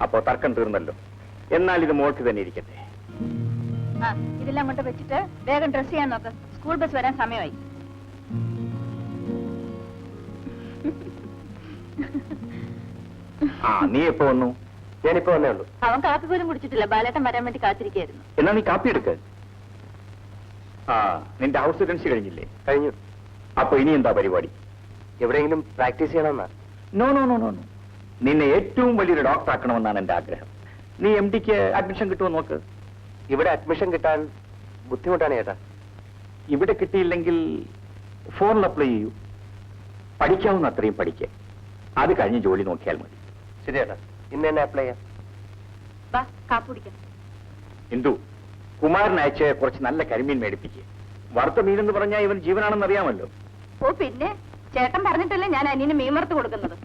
അപ്പോ തർക്കം തീർന്നല്ലോ. എന്നാൽ ഇത് മോൾക്ക് തന്നെ ഇരിക്കട്ടെ. ഇതെല്ലാം കൊണ്ട് വെച്ചിട്ട് വേഗം ഡ്രസ് ചെയ്യാൻ നോക്ക്. സ്കൂൾ ബസ് വരാൻ സമയമായി. നീ എപ്പോ വന്നു? ഞാനിപ്പോ വന്നേ ഉള്ളൂ. അവൻ കാപ്പി പോലും കുടിച്ചിട്ടില്ല. ബാലേട്ടൻ വരാൻ വേണ്ടി കാത്തിരിക്കായിരുന്നു. എന്നാ നീ കാപ്പി എടുക്ക. നിന്റെ ഹൗസ് ഏജൻസി കഴിഞ്ഞില്ലേ? കഴിഞ്ഞു. അപ്പൊ ഇനി എന്താ പരിപാടി? എവിടെയെങ്കിലും പ്രാക്ടീസ് ചെയ്യണമെന്നാ? No no no no no. നിന്നെ ഏറ്റവും വലിയൊരു ഡോക്ടർ ആക്കണമെന്നാണ് എന്റെ ആഗ്രഹം. നീ MD-ക്ക് അഡ്മിഷൻ കിട്ടുമോ നോക്ക്. ഇവിടെ അഡ്മിഷൻ കിട്ടാൻ ബുദ്ധിമുട്ടാണ് ചേട്ടാ. ഇവിടെ കിട്ടിയില്ലെങ്കിൽ ഫോറിൽ അപ്ലൈ ചെയ്യൂ. പഠിക്കാവുന്ന അത്രയും പഠിക്കുക. അത് കഴിഞ്ഞ് ജോലി നോക്കിയാൽ മതി. ശരി ചേട്ടാ, ഇന്ന് തന്നെ അപ്ലൈ ചെയ്യാം. കാപ്പി കുടിക്കാം. എന്തു കുമാരൻ അയച്ച് കുറച്ച് നല്ല കരിമീൻ മേടിപ്പിക്കുക. വറുത്ത മീനെന്ന് പറഞ്ഞാൽ ഇവൻ ജീവനാണെന്ന് അറിയാമല്ലോ. ഓ പിന്നെ ചേട്ടൻ പറഞ്ഞിട്ടല്ലേ ഞാൻ അനിയന് മീൻ വറുത്ത് കൊടുക്കുന്നത്.